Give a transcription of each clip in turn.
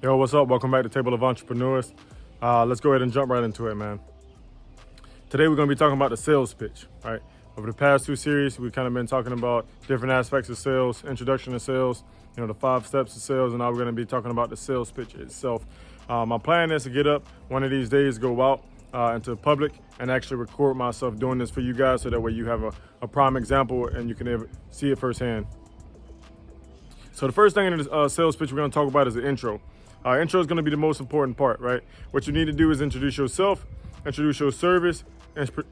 Yo, what's up? Welcome back to Table of Entrepreneurs. Let's go ahead and jump right into it, man. Today we're going to be talking about the sales pitch, right? Over the past two series, we've kind of been talking about different aspects of sales, introduction to sales, the 5 steps of sales, and now we're going to be talking about the sales pitch itself. My plan is to get up one of these days, go out into the public and actually record myself doing this for you guys so that way you have a prime example and you can see it firsthand. So the first thing in the sales pitch we're going to talk about is the intro. Intro is going to be the most important part, right? What you need to do is introduce yourself, introduce your service,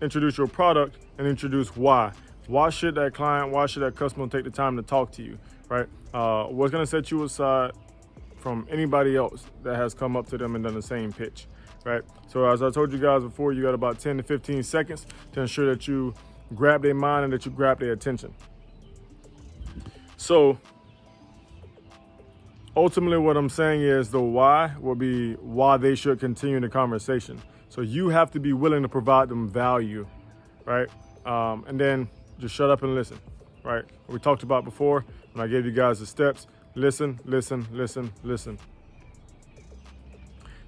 introduce your product, and introduce why. Why should that client, why should that customer take the time to talk to you, right? What's going to set you aside from anybody else that has come up to them and done the same pitch, right? So as I told you guys before, you got about 10 to 15 seconds to ensure that you grab their mind and that you grab their attention. So ultimately, what I'm saying is the why will be why they should continue the conversation. So you have to be willing to provide them value, right? And then just shut up and listen, right? What we talked about before when I gave you guys the steps, listen, listen, listen, listen.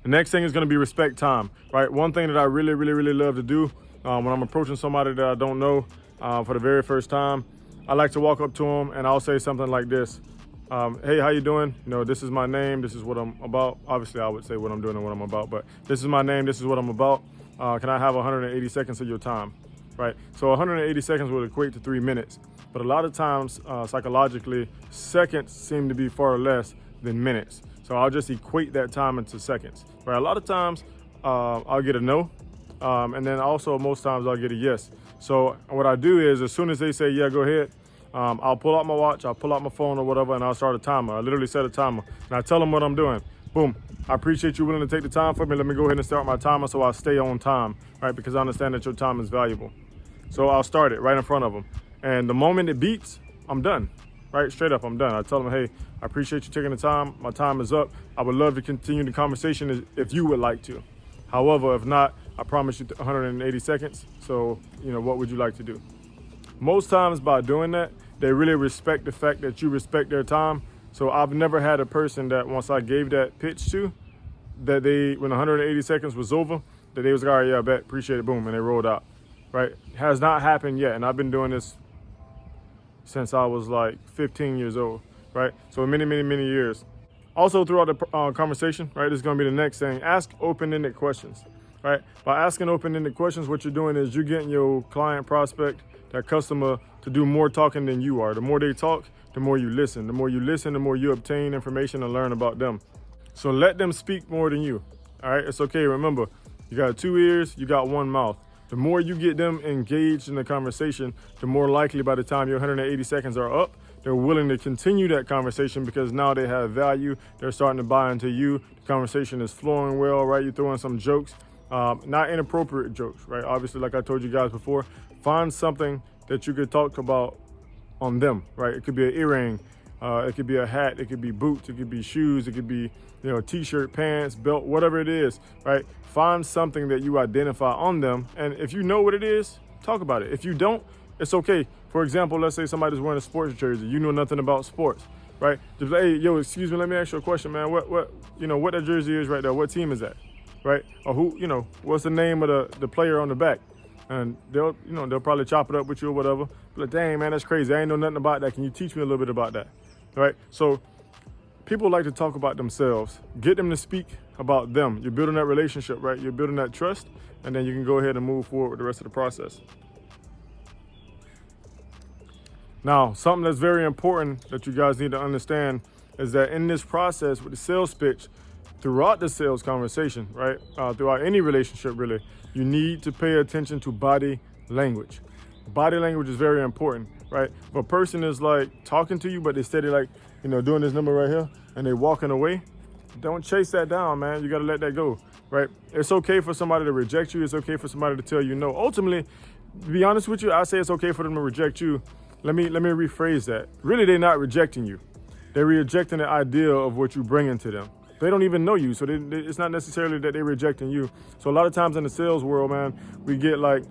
The next thing is going to be respect time, right? One thing that I really, really, really love to do when I'm approaching somebody that I don't know for the very first time, I like to walk up to them and I'll say something like this. Hey, how you doing? This is my name. This is what I'm about. Obviously, I would say what I'm doing and what I'm about, but this is my name. This is what I'm about. Can I have 180 seconds of your time? Right? So 180 seconds would equate to 3 minutes. But a lot of times, psychologically, seconds seem to be far less than minutes. So I'll just equate that time into seconds. Right? A lot of times, I'll get a no. And then also most times I'll get a yes. So what I do is as soon as they say, yeah, go ahead, I'll pull out my watch, I'll pull out my phone or whatever, and I'll start a timer. I literally set a timer, and I tell them what I'm doing. Boom. I appreciate you willing to take the time for me. Let me go ahead and start my timer so I stay on time, right? Because I understand that your time is valuable. So I'll start it right in front of them. And the moment it beeps, I'm done, right? Straight up, I'm done. I tell them, hey, I appreciate you taking the time. My time is up. I would love to continue the conversation if you would like to. However, if not, I promise you 180 seconds. So, what would you like to do? Most times by doing that, they really respect the fact that you respect their time. So I've never had a person that once I gave that pitch to, that when 180 seconds was over, that they was like, all right, yeah, I bet, appreciate it, boom, and they rolled out, right? Has not happened yet, and I've been doing this since I was like 15 years old, right? So many, many, many years. Also throughout the conversation, right, this is gonna be the next thing, ask open-ended questions, right? By asking open-ended questions, what you're doing is you're getting your client, prospect, that customer to do more talking than you are. The more they talk, the more you listen. The more you listen, the more you obtain information and learn about them. So let them speak more than you. All right, it's okay. Remember, you got 2 ears, you got 1 mouth. The more you get them engaged in the conversation, the more likely by the time your 180 seconds are up, they're willing to continue that conversation because now they have value. They're starting to buy into you. The conversation is flowing well, right? You're throwing some jokes, not inappropriate jokes, right? Obviously, like I told you guys before, find something that you could talk about on them, right? It could be an earring, it could be a hat, it could be boots, it could be shoes, it could be, t-shirt, pants, belt, whatever it is, right? Find something that you identify on them. And if you know what it is, talk about it. If you don't, it's okay. For example, let's say somebody's wearing a sports jersey. You know nothing about sports, right? Just like, hey, yo, excuse me, let me ask you a question, man. What that jersey is right there? What team is that, right? Or who, what's the name of the player on the back? And they'll probably chop it up with you or whatever. But like, dang, man, that's crazy. I ain't know nothing about that. Can you teach me a little bit about that? Right? So people like to talk about themselves. Get them to speak about them. You're building that relationship, right? You're building that trust, and then you can go ahead and move forward with the rest of the process. Now, something that's very important that you guys need to understand is that in this process with the sales pitch, throughout the sales conversation, right? Throughout any relationship, really, you need to pay attention to body language. Body language is very important, right? If a person is like talking to you, but they steady like, doing this number right here, and they walking away, don't chase that down, man. You got to let that go, right? It's okay for somebody to reject you. It's okay for somebody to tell you no. Ultimately, to be honest with you, I say it's okay for them to reject you. Let me rephrase that. Really, they're not rejecting you. They're rejecting the idea of what you bring into them. They don't even know you, so it's not necessarily that they're rejecting you. So a lot of times in the sales world, man, we get like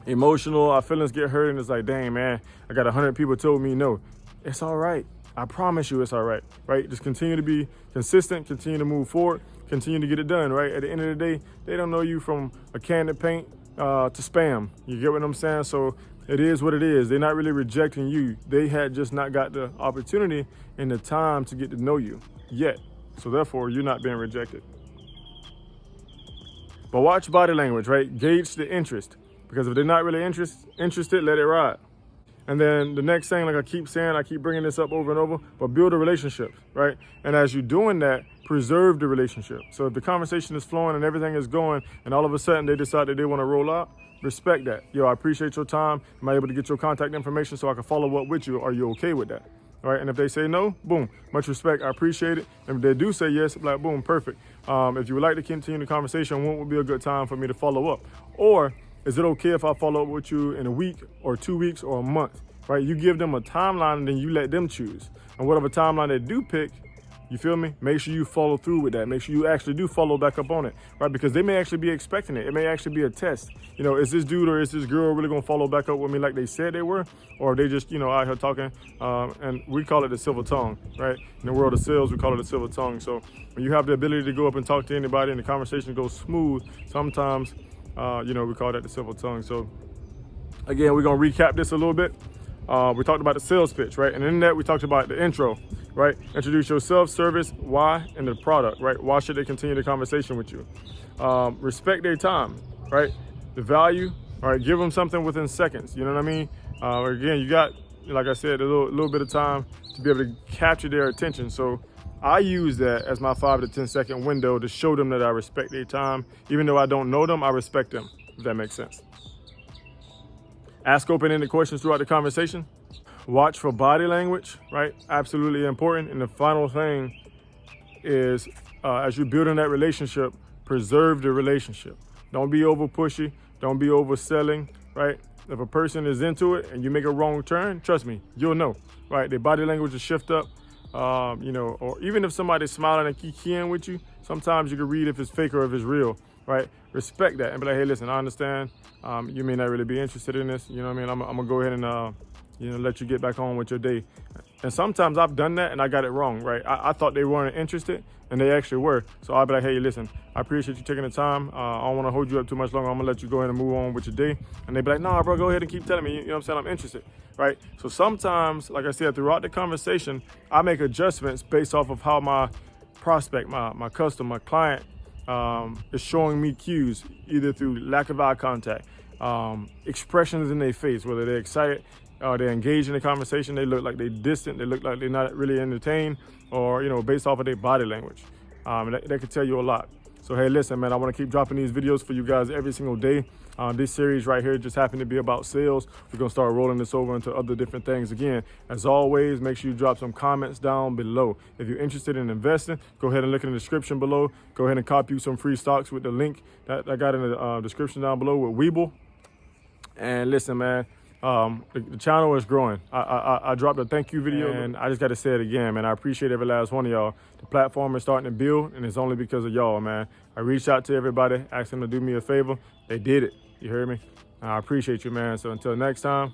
emotional, our feelings get hurt, and it's like, dang, man, I got 100 people told me no. It's all right. I promise you it's all right, right? Just continue to be consistent, continue to move forward, continue to get it done, right? At the end of the day, they don't know you from a can of paint to spam. You get what I'm saying? So it is what it is. They're not really rejecting you. They had just not got the opportunity and the time to get to know you yet. So therefore, you're not being rejected. But watch body language, right? Gauge the interest. Because if they're not really interested, let it ride. And then the next thing, like I keep saying, I keep bringing this up over and over, but build a relationship, right? And as you're doing that, preserve the relationship. So if the conversation is flowing and everything is going, and all of a sudden they decide that they want to roll out, respect that. Yo, I appreciate your time. Am I able to get your contact information so I can follow up with you? Are you okay with that? All right, and if they say no, boom, much respect, I appreciate it. And if they do say yes, like, boom, perfect. If you would like to continue the conversation, when would be a good time for me to follow up? Or is it okay if I follow up with you in a week or 2 weeks or a month, right? You give them a timeline and then you let them choose. And whatever timeline they do pick, you feel me? Make sure you follow through with that. Make sure you actually do follow back up on it, right? Because they may actually be expecting it. It may actually be a test. You know, is this dude or is this girl really gonna follow back up with me like they said they were? Or are they just, you know, out here talking, and we call it the silver tongue, right? In the world of sales, we call it the silver tongue. So when you have the ability to go up and talk to anybody and the conversation goes smooth, sometimes, you know, we call that the silver tongue. So again, we're gonna recap this a little bit. We talked about the sales pitch, right? And in that, we talked about the intro, right? Introduce yourself, service, why, and the product, right? Why should they continue the conversation with you? Respect their time, right? The value, all right? Give them something within seconds, you know what I mean? Again, you got, like I said, a little bit of time to be able to capture their attention. So I use that as my 5 to 10 second window to show them that I respect their time. Even though I don't know them, I respect them, if that makes sense. Ask open-ended questions throughout the conversation. Watch for body language, right? Absolutely important. And the final thing is, as you're building that relationship, preserve the relationship. Don't be over pushy. Don't be overselling, right? If a person is into it and you make a wrong turn, trust me, you'll know, right? Their body language will shift up, you know, or even if somebody's smiling and keying with you, sometimes you can read if it's fake or if it's real, right? Respect that and be like, hey, listen, I understand. You may not really be interested in this. You know what I mean? I'm gonna go ahead and, you know, let you get back on with your day. And sometimes I've done that and I got it wrong, right? I thought they weren't interested and they actually were. So I'll be like, hey, listen, I appreciate you taking the time. I don't want to hold you up too much longer. I'm gonna let you go ahead and move on with your day. And they be like, nah, bro, go ahead and keep telling me, you know what I'm saying? I'm interested, right? So sometimes, like I said, throughout the conversation, I make adjustments based off of how my prospect, my customer, my client is showing me cues, either through lack of eye contact, expressions in their face, whether they're excited, they're engaged in the conversation, they look like they're distant, they look like they're not really entertained, or, you know, based off of their body language. That could tell you a lot. So, hey, listen, man, I want to keep dropping these videos for you guys every single day. This series right here just happened to be about sales. We're going to start rolling this over into other different things. Again, as always, make sure you drop some comments down below. If you're interested in investing, go ahead and look in the description below. Go ahead and copy you some free stocks with the link that I got in the description down below with webull. And listen, man, the channel is growing. I dropped a thank you video and I just got to say it again, man. I appreciate every last one of y'all. The platform is starting to build and it's only because of y'all, man. I reached out to everybody, asked them to do me a favor. They did it. You heard me? I appreciate you, man. So until next time.